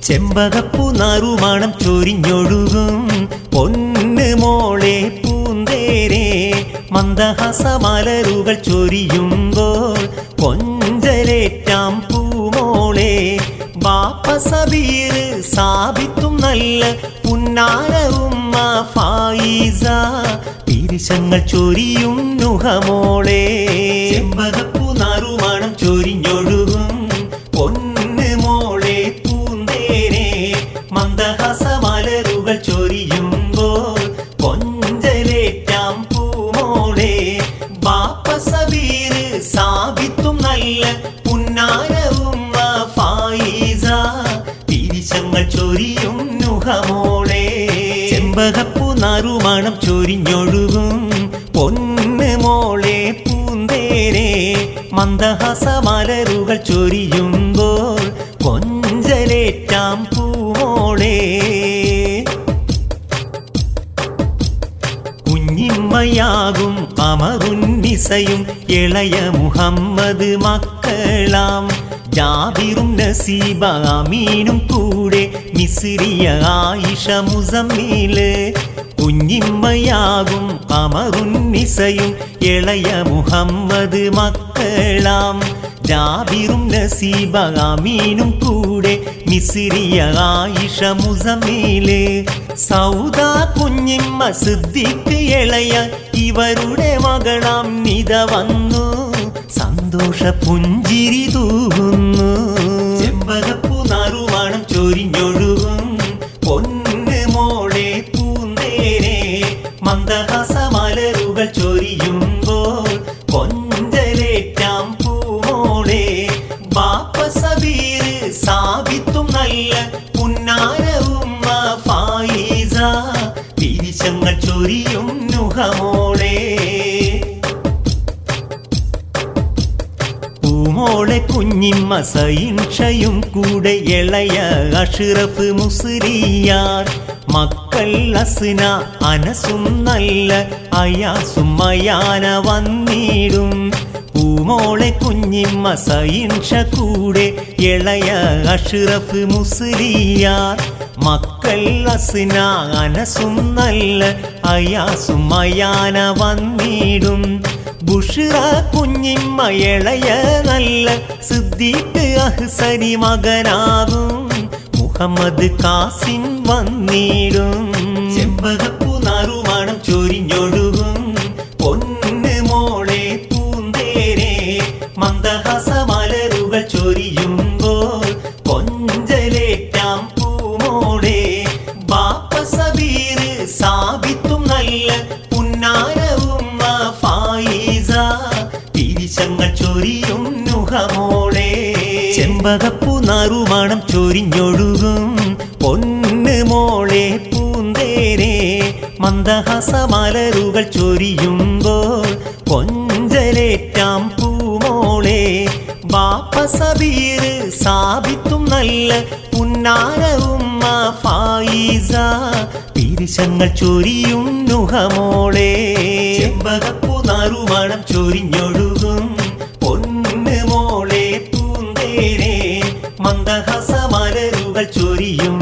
ചെമ്പകപ്പൂ നാറുമണം ചൊരിഞ്ഞൊഴുകും പൊന്ന് മോളെ പൂന്തേരെ മന്ദഹാസമലരുകൾ ചൊരിയുമ്പോൾ കൊഞ്ചലേറ്റാം പൂമോളെ ബാപ്പ സബീർ സാബിത്തും നല്ല പുന്നാര ഉമ്മ ഫായിസ തിരിശങ്ങൾ ചൊരിയും നുഹമോളെ ചെമ്പകപ്പൂ നാറുമണം ചൊരിഞ്ഞൊഴുകും പൊന്ന് മോളെ പൂന്തേരെ മന്ദഹാസമലരുകൾ ചൊരിയുമ്പോൾ കൊഞ്ചലേറ്റാം പൂമോളെ ബാപ്പ സബീർ സാബിത്തും നല്ല പുന്നാര ഉമ്മ ഫായിസ തിരിശങ്ങൾ ചൊരിയും നുഹമോളെ ചെമ്പകപ്പൂ നാറുമണം ചൊരിഞ്ഞൊഴുകും പൊന്ന് മോളെ പൂന്തേരെ മന്ദഹാസമലരുകൾ ചൊരിയുമ്പോൾ കൊഞ്ചലേറ്റാം പൂമോളെ കുഞ്ഞിമ്മയാകും അമറുന്നിസയും ഇളയ മുഹമ്മദ് മക്കളാം ജാബിറും നസീബ അമീനും കൂടെ മിസ്രിയ ആയിഷ മുസമ്മില് കുഞ്ഞിമ്മയാകും അമറുന്നിസയും ഇളയ മുഹമ്മദ് മക്കളാം ജാബിറും നസീബ അമീനും കൂടെ മിസ്രിയ ആയിഷ മുസമ്മില് സൗദ കുഞ്ഞിമ്മ സിദ്ദീഖ് ഇളയ ഇവരുടെ മകളാം നിത വന്നു സന്തോഷ പുഞ്ചിരി തൂകുന്നു ചെമ്പകപ്പൂ നാറുമണം ചൊരിഞ്ഞൊഴുകും പൊന്ന് മോളെ പൂന്തേരെ മന്ദഹാസമലരുകൾ ചൊരിയുമ്പോൾ കൊഞ്ചലേറ്റാം പൂമോളെ ബാപ്പ സബീർ സാബിത്തും നല്ല പുന്നാര ഉമ്മ ഫായിസ തിരിശങ്ങൾ ചൊരിയും നുഹമോളെ പൂമോളെ കുഞ്ഞിമ്മ സൈൻഷയും കൂടെ ഇളയ അഷ്റഫ് മുസ്ലിയാർ മക്കൾ അസ്ന അനസും നല്ല അയാസും മയാന വന്നിടും പൂമോളെ കുഞ്ഞിമ്മ സൈൻഷ കൂടെ ഇളയ അഷ്റഫ് മുസ്ലിയാർ മക്കൾ അസ്ന അനസും നല്ല അയാസും മയാന വന്നിടും ബുഷ്റ കുഞ്ഞിമ്മ ഇളയ നല്ല സിദ്ദീഖ് അഹ്സനി മകനാകും മുഹമ്മദ് കാസിം വന്നിടും ചെമ്പകപ്പൂ നാറുമണം ചൊരിഞ്ഞൊഴുകും പൊന്ന് മോളെ പൂന്തേരെ മന്ദഹാസമലരുകൾ ചൊരിയുമ്പോൾ കൊഞ്ചലേറ്റാം പൂമോളെ ബാപ്പ സബീർ സാബിത്തും നല്ല പുന്നാര ഉമ്മ ഫായിസ തിരിശങ്ങൾ ചൊരിയും നുഹമോളെ ചെമ്പകപ്പൂ നാറുമണം ചൊരിഞ്ഞൊഴുകും പൊന്ന് മോളെ പൂന്തേരെ മന്ദഹാസമലരുകൾ ചൊരിയുമ്പോൾ കൊഞ്ചലേറ്റാം പൂമോളെ ബാപ്പ സബീർ സാബിത്തും നല്ല പുന്നാര ഉമ്മ ഫായിസ തിരിശങ്ങൾ ചൊരിയും നുഹമോളെ ചെമ്പകപ്പൂ നാറുമണം ചൊരിഞ്ഞൊഴുകും പൊന്ന് മോളെ പൂന്തേരെ മന്ദഹാസമലരുകൾ ചൊരിയും